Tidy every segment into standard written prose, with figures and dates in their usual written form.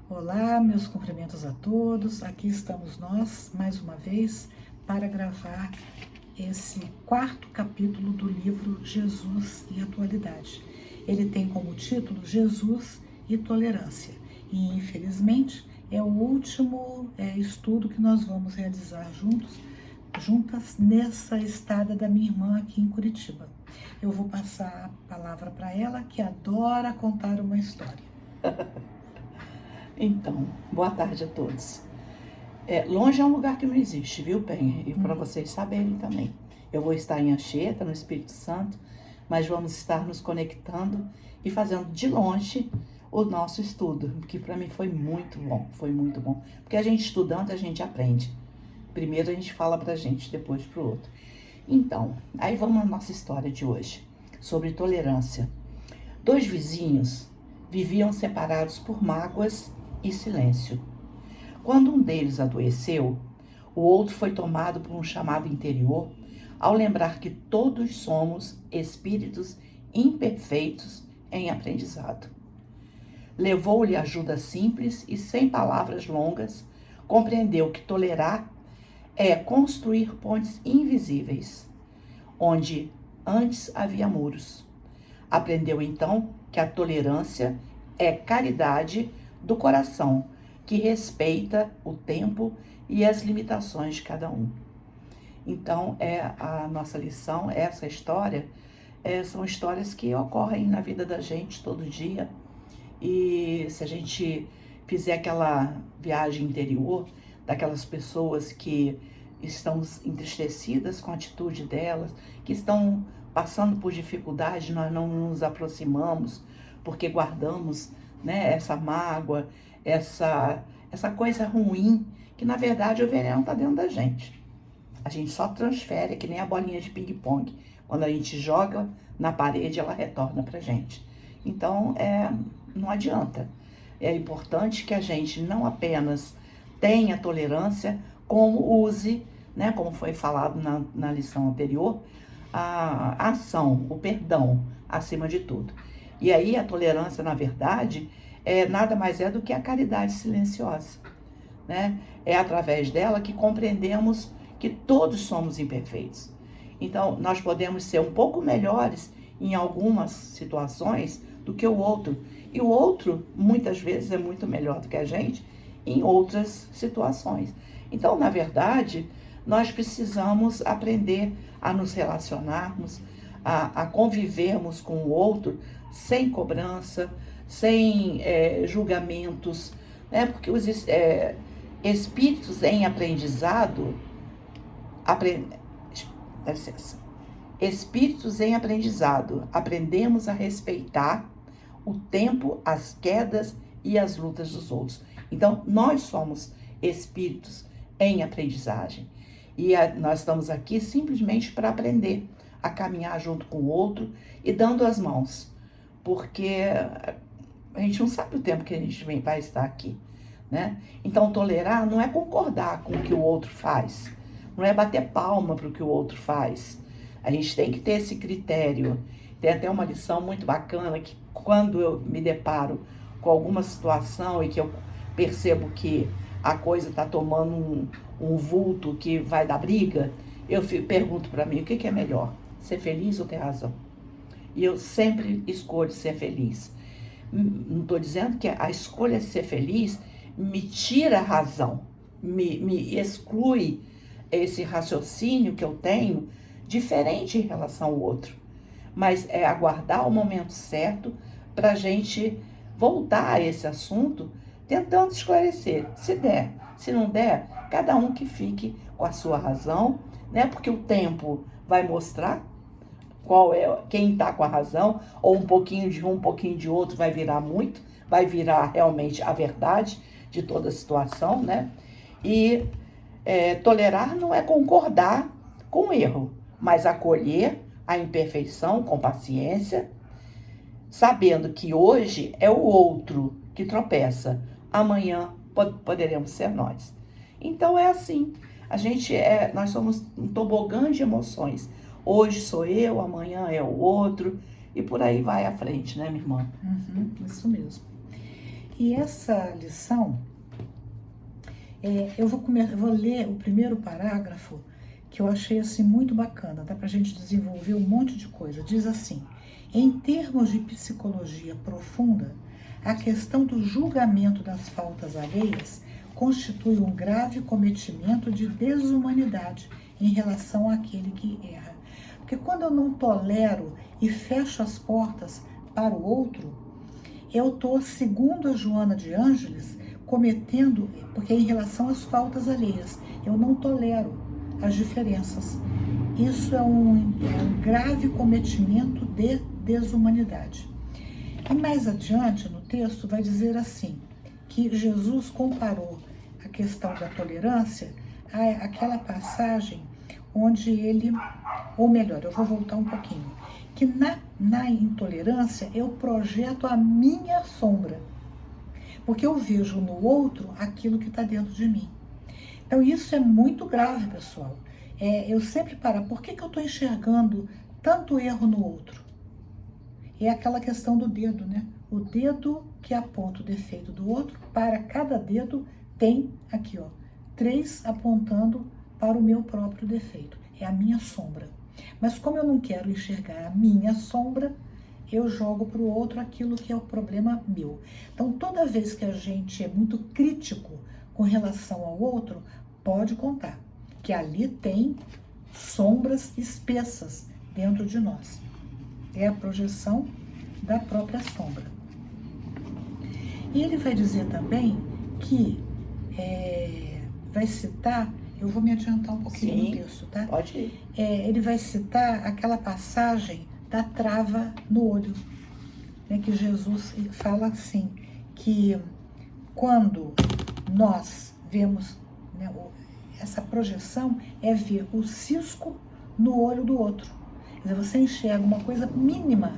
Olá, meus cumprimentos a todos. Aqui estamos nós, mais uma vez, para gravar esse quarto capítulo do livro Jesus e Atualidade. Ele tem como título Jesus e Tolerância. E, infelizmente, é o último estudo que nós vamos realizar juntas nessa estada da minha irmã aqui em Curitiba. Eu vou passar a palavra para ela, que adora contar uma história. Então, boa tarde a todos. Longe é um lugar que não existe, viu, Penha? E para vocês saberem também. Eu vou estar em Anchieta, no Espírito Santo, mas vamos estar nos conectando e fazendo de longe o nosso estudo, que para mim foi muito bom. Porque a gente estudando, a gente aprende. Primeiro a gente fala pra gente, depois pro outro. Então, aí vamos à nossa história de hoje, sobre tolerância. 2 vizinhos viviam separados por mágoas e silêncio. Quando um deles adoeceu, o outro foi tomado por um chamado interior ao lembrar que todos somos espíritos imperfeitos em aprendizado. Levou-lhe ajuda simples e sem palavras longas, compreendeu que tolerar é construir pontes invisíveis, onde antes havia muros. Aprendeu então que a tolerância é caridade do coração, que respeita o tempo e as limitações de cada um. Então, a nossa lição, essa história, são histórias que ocorrem na vida da gente todo dia. E se a gente fizer aquela viagem interior, daquelas pessoas que estão entristecidas com a atitude delas, que estão passando por dificuldade, nós não nos aproximamos, porque guardamos, né, essa mágoa, essa coisa ruim, que na verdade o veneno está dentro da gente. A gente só transfere, que nem a bolinha de ping-pong. Quando a gente joga na parede, ela retorna pra gente. Então, não adianta. É importante que a gente não apenas tenha tolerância, como use, né, como foi falado na lição anterior, a ação, o perdão, acima de tudo. E aí a tolerância, na verdade, nada mais é do que a caridade silenciosa, né? É através dela que compreendemos que todos somos imperfeitos. Então, nós podemos ser um pouco melhores em algumas situações do que o outro. E o outro, muitas vezes, é muito melhor do que a gente em outras situações. Então, na verdade, nós precisamos aprender a nos relacionarmos, a convivermos com o outro sem cobrança, sem julgamentos, né? Porque os espíritos em aprendizado, dá licença. Espíritos em aprendizado, aprendemos a respeitar o tempo, as quedas e as lutas dos outros. Então, nós somos espíritos em aprendizagem. E nós estamos aqui simplesmente para aprender a caminhar junto com o outro e dando as mãos. Porque a gente não sabe o tempo que a gente vai estar aqui, né? Então, tolerar não é concordar com o que o outro faz. Não é bater palma para o que o outro faz. A gente tem que ter esse critério. Tem até uma lição muito bacana que quando eu me deparo com alguma situação e que eu percebo que a coisa está tomando um vulto que vai dar briga, eu pergunto para mim, o que é melhor? Ser feliz ou ter razão? E eu sempre escolho ser feliz. Não estou dizendo que a escolha de ser feliz me tira a razão, me exclui esse raciocínio que eu tenho diferente em relação ao outro. Mas é aguardar o momento certo para a gente voltar a esse assunto, tentando esclarecer. Se der, se não der, cada um que fique com a sua razão, né? Porque o tempo vai mostrar quem está com a razão, ou um pouquinho de um pouquinho de outro vai virar muito, vai virar realmente a verdade de toda a situação, né? E tolerar não é concordar com o erro, mas acolher a imperfeição com paciência, sabendo que hoje é o outro que tropeça, amanhã poderemos ser nós. Então é assim, nós somos um tobogã de emoções. Hoje sou eu, amanhã é o outro, e por aí vai à frente, né, minha irmã? Isso mesmo. E essa lição, eu vou ler o primeiro parágrafo, que eu achei assim muito bacana, dá pra gente desenvolver um monte de coisa. Diz assim: em termos de psicologia profunda, a questão do julgamento das faltas alheias constitui um grave cometimento de desumanidade em relação àquele que erra. Porque quando eu não tolero e fecho as portas para o outro, eu estou, segundo a Joana de Ângeles, cometendo, porque em relação às faltas alheias, eu não tolero as diferenças. Isso é um grave cometimento de desumanidade. E mais adiante no texto vai dizer assim, que Jesus comparou a questão da tolerância àquela passagem onde ele, ou melhor, eu vou voltar um pouquinho, que na intolerância eu projeto a minha sombra, porque eu vejo no outro aquilo que está dentro de mim. Então isso é muito grave, pessoal. Eu sempre paro, por que eu estou enxergando tanto erro no outro? É aquela questão do dedo, né? O dedo que aponta o defeito do outro, para cada dedo tem aqui, ó, 3 apontando para o meu próprio defeito. É a minha sombra. Mas como eu não quero enxergar a minha sombra, eu jogo para o outro aquilo que é o problema meu. Então, toda vez que a gente é muito crítico com relação ao outro, pode contar que ali tem sombras espessas dentro de nós. É a projeção da própria sombra. E ele vai dizer também que vai citar, eu vou me adiantar um pouquinho no texto, tá? Pode ir. Ele vai citar aquela passagem da trava no olho, né, que Jesus fala assim, que quando nós vemos, né, essa projeção é ver o cisco no olho do outro. Quer dizer, você enxerga uma coisa mínima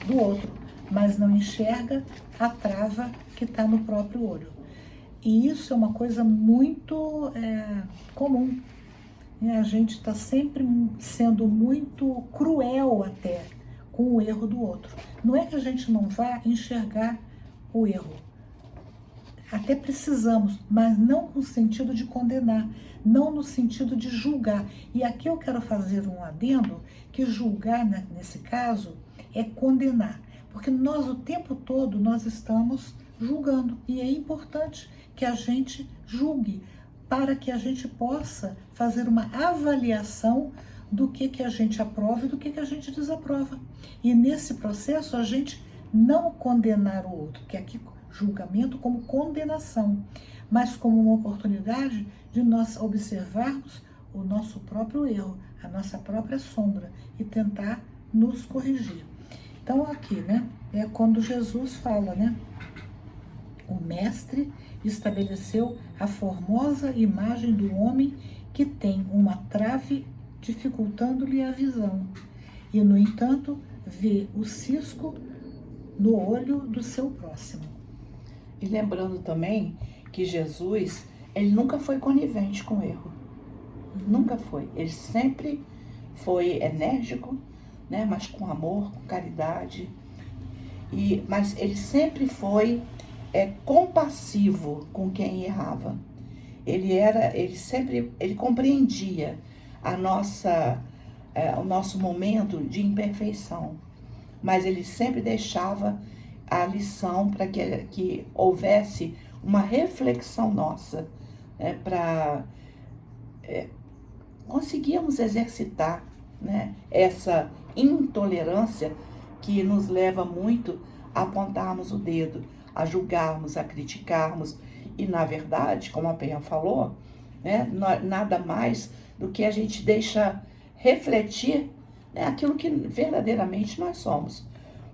do outro, mas não enxerga a trava que está no próprio olho. E isso é uma coisa muito comum. A gente está sempre sendo muito cruel até com o erro do outro. Não é que a gente não vá enxergar o erro. Até precisamos, mas não no sentido de condenar, não no sentido de julgar. E aqui eu quero fazer um adendo, que julgar, nesse caso, é condenar. Porque nós, o tempo todo, nós estamos julgando. E é importante que a gente julgue, para que a gente possa fazer uma avaliação do que a gente aprova e do que a gente desaprova. E nesse processo, a gente não condenar o outro, que aqui julgamento como condenação, mas como uma oportunidade de nós observarmos o nosso próprio erro, a nossa própria sombra e tentar nos corrigir. Então aqui, né, é quando Jesus fala, né, o mestre estabeleceu a formosa imagem do homem que tem uma trave dificultando-lhe a visão e, no entanto, vê o cisco no olho do seu próximo. E lembrando também que Jesus, ele nunca foi conivente com o erro. Nunca foi. Ele sempre foi enérgico, né, mas com amor, com caridade. Mas ele sempre foi compassivo com quem errava. Ele compreendia o nosso momento de imperfeição, mas ele sempre deixava a lição para que houvesse uma reflexão nossa, né, para conseguirmos exercitar, né, essa intolerância que nos leva muito a apontarmos o dedo, a julgarmos, a criticarmos. E, na verdade, como a Penha falou, né, nada mais do que a gente deixa refletir, né, aquilo que verdadeiramente nós somos.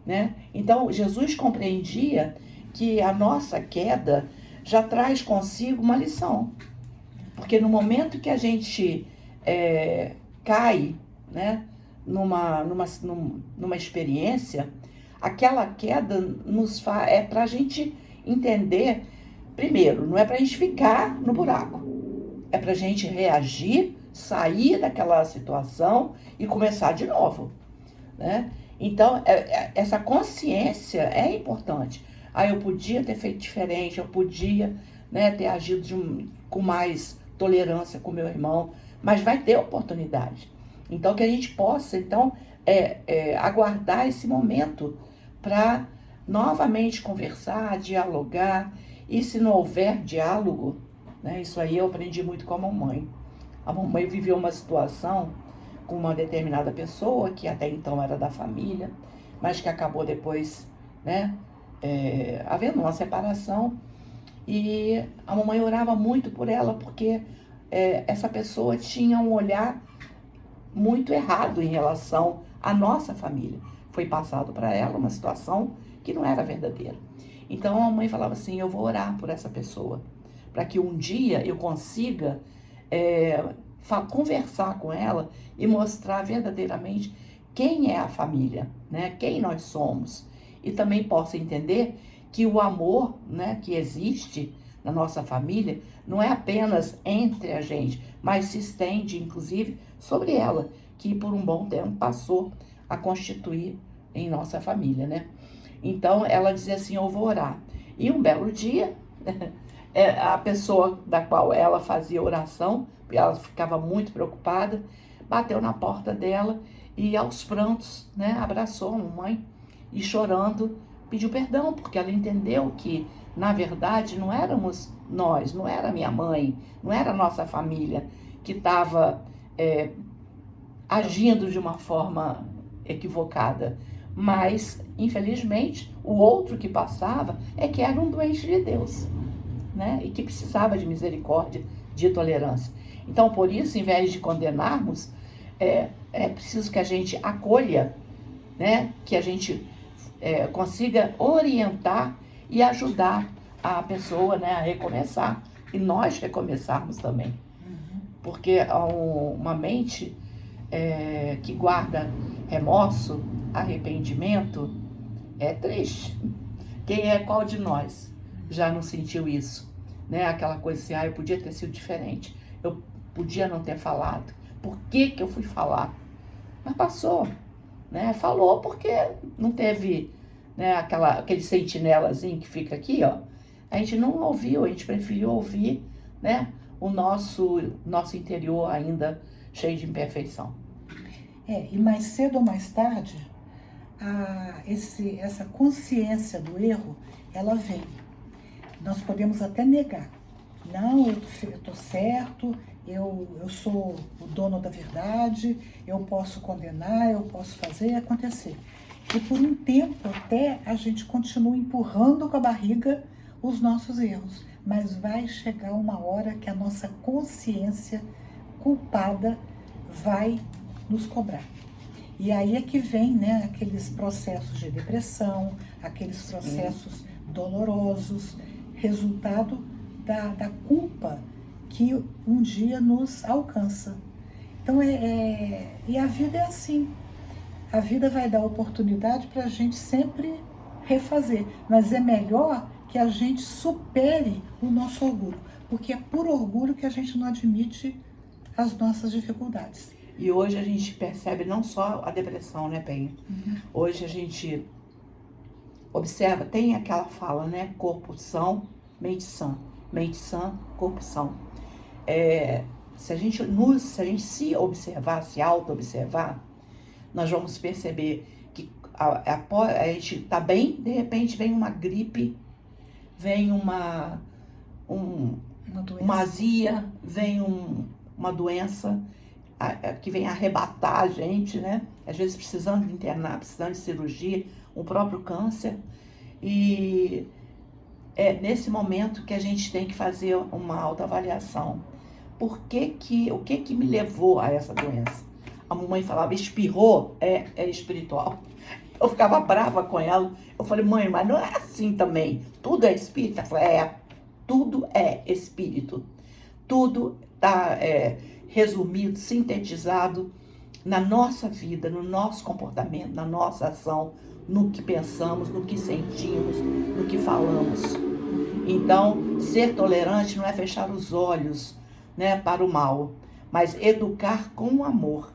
Né? Então, Jesus compreendia que a nossa queda já traz consigo uma lição. Porque no momento que a gente cai, né, numa experiência, aquela queda é para a gente entender, primeiro, não é para a gente ficar no buraco, é para a gente reagir, sair daquela situação e começar de novo, né? Então, essa consciência é importante, eu podia ter feito diferente, eu podia, né, ter agido com mais tolerância com meu irmão, mas vai ter oportunidade. Então, que a gente possa, então, aguardar esse momento para novamente conversar, dialogar, e se não houver diálogo, né, isso aí eu aprendi muito com a mamãe. A mamãe viveu uma situação com uma determinada pessoa, que até então era da família, mas que acabou depois, né, havendo uma separação, e a mamãe orava muito por ela, porque essa pessoa tinha um olhar muito errado em relação à nossa família. Foi passado para ela uma situação que não era verdadeira. Então a mamãe falava assim, eu vou orar por essa pessoa, para que um dia eu consiga conversar com ela e mostrar verdadeiramente quem é a família, né? Quem nós somos. E também possa entender que o amor, né, que existe na nossa família não é apenas entre a gente, mas se estende, inclusive, sobre ela, que por um bom tempo passou a constituir em nossa família, né? Então, ela dizia assim, eu vou orar. E um belo dia, a pessoa da qual ela fazia oração, ela ficava muito preocupada, bateu na porta dela e aos prantos, né, abraçou a mamãe e chorando pediu perdão, porque ela entendeu que, na verdade, não éramos nós, não era minha mãe, não era a nossa família que estava agindo de uma forma equivocada. Mas, infelizmente, o outro que passava que era um doente de Deus, né? E que precisava de misericórdia, de tolerância. Então, por isso, em vez de condenarmos, é preciso que a gente acolha, né? Que a gente consiga orientar e ajudar a pessoa, né, a recomeçar. E nós recomeçarmos também. Porque uma mente que guarda remorso, arrependimento, é triste. Qual de nós já não sentiu isso? Né? Aquela coisa assim, eu podia ter sido diferente, eu podia não ter falado. Por que eu fui falar? Mas passou, né? Falou porque não teve, né, aquele sentinelazinho que fica aqui, ó. A gente não ouviu, a gente preferiu ouvir, né, o nosso interior ainda cheio de imperfeição. E mais cedo ou mais tarde, essa consciência do erro, ela vem. Nós podemos até negar. Não, eu estou certo, eu sou o dono da verdade, eu posso condenar, eu posso fazer e acontecer. E por um tempo até a gente continua empurrando com a barriga os nossos erros. Mas vai chegar uma hora que a nossa consciência culpada vai nos cobrar. E aí é que vem, né, aqueles processos de depressão, aqueles processos dolorosos, resultado da culpa que um dia nos alcança. Então, e a vida é assim. A vida vai dar oportunidade para a gente sempre refazer, mas é melhor que a gente supere o nosso orgulho, porque é por orgulho que a gente não admite as nossas dificuldades. E hoje a gente percebe não só a depressão, né, Penha? Hoje a gente observa, tem aquela fala, né, corpo são, mente sã. Mente sã, corpo são. Se a gente se observar, se auto-observar, nós vamos perceber que a gente está bem, de repente vem uma gripe, vem uma azia, vem uma doença que vem arrebatar a gente, né? Às vezes precisando de internar, precisando de cirurgia, o próprio câncer. E é nesse momento que a gente tem que fazer uma autoavaliação. O que me levou a essa doença? A mamãe falava, espirrou, é espiritual. Eu ficava brava com ela. Eu falei, mãe, mas não é assim também. Tudo é espírito? Ela falou, tudo é espírito. Tudo está resumido, sintetizado na nossa vida, no nosso comportamento, na nossa ação, no que pensamos, no que sentimos, no que falamos. Então, ser tolerante não é fechar os olhos, né, para o mal, mas educar com amor.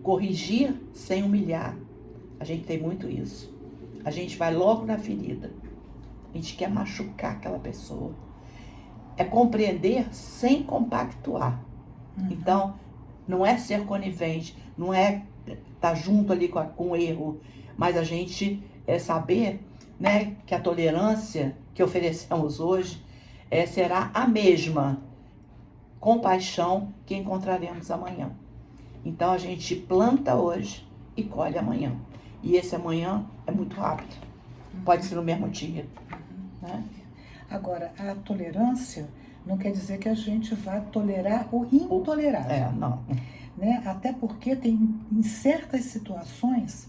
Corrigir sem humilhar. A gente tem muito isso. A gente vai logo na ferida. A gente quer machucar aquela pessoa. É compreender sem compactuar. Então, não é ser conivente, não é estar junto ali com o erro, mas a gente saber, né, que a tolerância que oferecemos hoje será a mesma compaixão que encontraremos amanhã. Então, a gente planta hoje e colhe amanhã. E esse amanhã é muito rápido. Pode ser no mesmo dia. Né? Agora, a tolerância não quer dizer que a gente vai tolerar o intolerável. Não. Né? Até porque tem em certas situações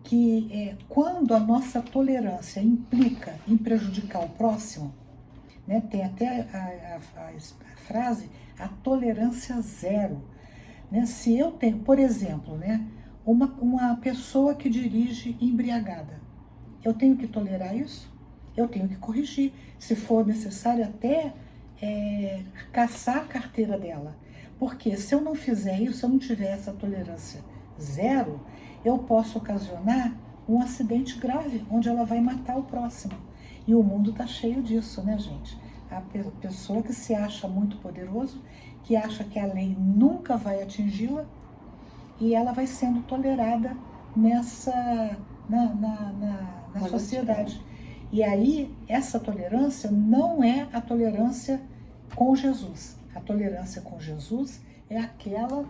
que quando a nossa tolerância implica em prejudicar o próximo, né? Tem até a frase, a tolerância zero. Né? Se eu tenho, por exemplo, né, uma pessoa que dirige embriagada, eu tenho que tolerar isso? Eu tenho que corrigir, se for necessário até caçar a carteira dela. Porque se eu não fizer isso, se eu não tiver essa tolerância zero, eu posso ocasionar um acidente grave, onde ela vai matar o próximo. E o mundo está cheio disso, né, gente? A pessoa que se acha muito poderoso, que acha que a lei nunca vai atingi-la, e ela vai sendo tolerada na sociedade. E aí, essa tolerância não é a tolerância com Jesus. A tolerância com Jesus é aquela...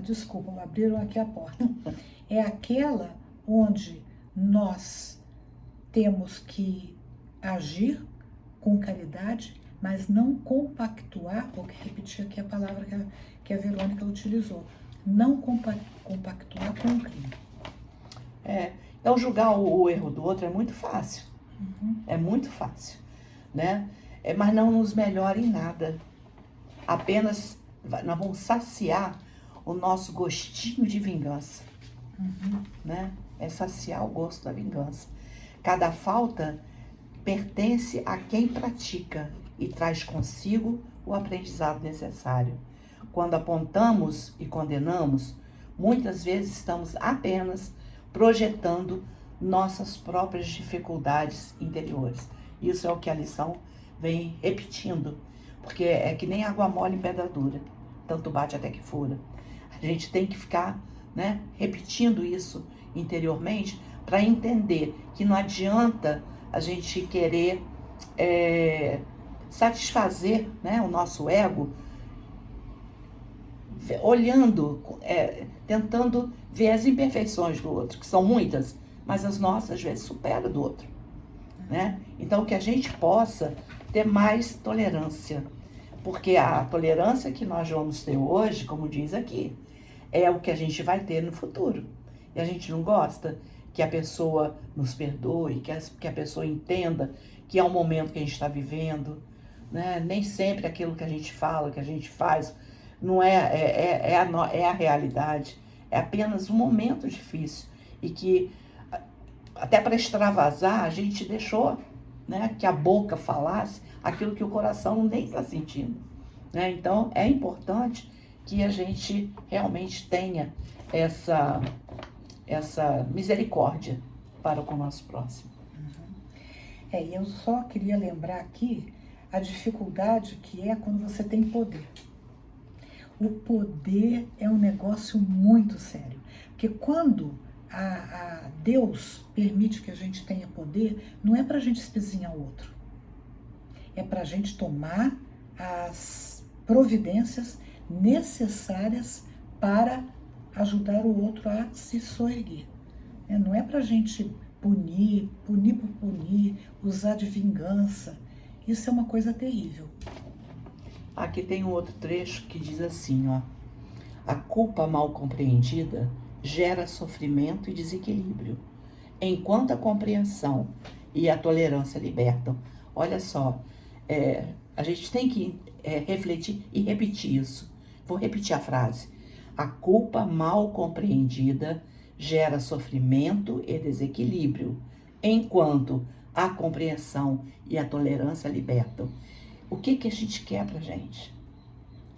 desculpa, abriram aqui a porta. É aquela onde nós temos que agir com caridade, mas não compactuar, vou repetir aqui a palavra que a Verônica utilizou, não compactuar com o crime. Então, julgar o erro do outro é muito fácil. É muito fácil, né? Mas não nos melhora em nada. Apenas nós vamos saciar o nosso gostinho de vingança, né? É saciar o gosto da vingança. Cada falta pertence a quem pratica e traz consigo o aprendizado necessário. Quando apontamos e condenamos, muitas vezes estamos apenas projetando nossas próprias dificuldades interiores. Isso é o que a lição vem repetindo, porque é que nem água mole em pedra dura, tanto bate até que fura. A gente tem que ficar, né, repetindo isso interiormente para entender que não adianta a gente querer satisfazer, né, o nosso ego olhando, tentando ver as imperfeições do outro, que são muitas, mas as nossas às vezes superam do outro, né? Então que a gente possa ter mais tolerância, porque a tolerância que nós vamos ter hoje, como diz aqui, é o que a gente vai ter no futuro. E a gente não gosta que a pessoa nos perdoe, que a pessoa entenda que é um momento que a gente está vivendo, né? Nem sempre aquilo que a gente fala, que a gente faz, não é a realidade, é apenas um momento difícil e que até para extravasar a gente deixou, né, que a boca falasse aquilo que o coração nem está sentindo, né? Então é importante que a gente realmente tenha essa misericórdia para com o nosso próximo. E eu só queria lembrar aqui a dificuldade que é quando você tem poder. O poder é um negócio muito sério, porque quando a Deus permite que a gente tenha poder, não é para a gente espezinhar o outro, é para a gente tomar as providências necessárias para ajudar o outro a se soerguer. Não é para a gente punir por punir, usar de vingança. Isso é uma coisa terrível. Aqui tem um outro trecho que diz assim, ó: a culpa mal compreendida gera sofrimento e desequilíbrio, enquanto a compreensão e a tolerância libertam. Olha só, a gente tem que refletir e repetir isso. Vou repetir a frase. A culpa mal compreendida gera sofrimento e desequilíbrio, enquanto a compreensão e a tolerância libertam. O que a gente quer pra gente?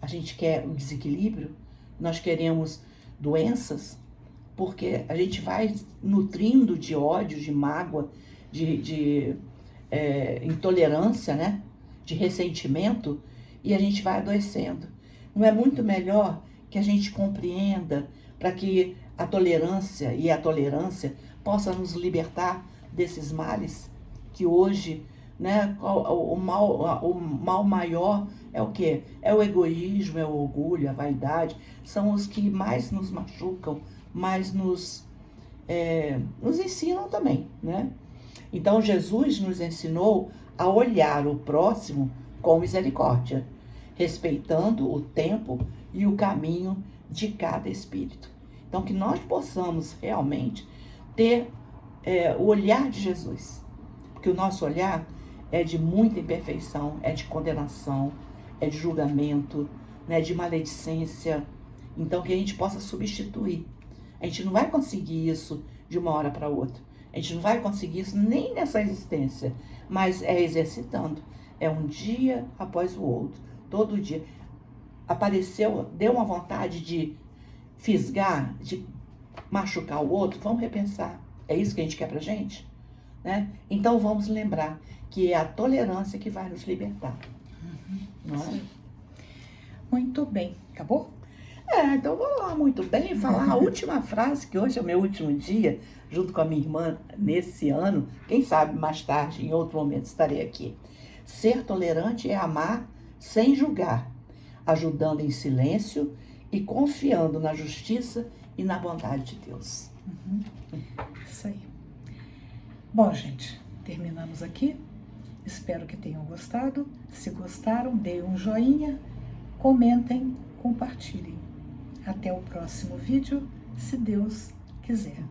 A gente quer o desequilíbrio? Nós queremos doenças? Porque a gente vai nutrindo de ódio, de mágoa, de intolerância, né? De ressentimento, e a gente vai adoecendo. Não é muito melhor que a gente compreenda para que a tolerância e a tolerância possa nos libertar desses males que hoje, né, o mal maior é o quê? É o egoísmo, é o orgulho, a vaidade, são os que mais nos machucam, mais nos ensinam também, né? Então Jesus nos ensinou a olhar o próximo com misericórdia, respeitando o tempo e o caminho de cada espírito. Então que nós possamos realmente ter o olhar de Jesus, porque o nosso olhar é de muita imperfeição, é de condenação, é de julgamento, né, de maledicência. Então que a gente possa substituir. A gente não vai conseguir isso de uma hora para outra. A gente não vai conseguir isso nem nessa existência, mas é exercitando. É um dia após o outro, todo dia. Apareceu, deu uma vontade de fisgar, de machucar o outro, vamos repensar. É isso que a gente quer pra gente? Né? Então vamos lembrar que é a tolerância que vai nos libertar. Não é? Muito bem. Acabou? Então vamos lá, muito bem, falar a última frase, que hoje é o meu último dia, junto com a minha irmã, nesse ano. Quem sabe mais tarde, em outro momento, estarei aqui. Ser tolerante é amar sem julgar, ajudando em silêncio e confiando na justiça e na bondade de Deus. Isso aí. Bom, gente, terminamos aqui. Espero que tenham gostado. Se gostaram, deem um joinha, comentem, compartilhem. Até o próximo vídeo, se Deus quiser.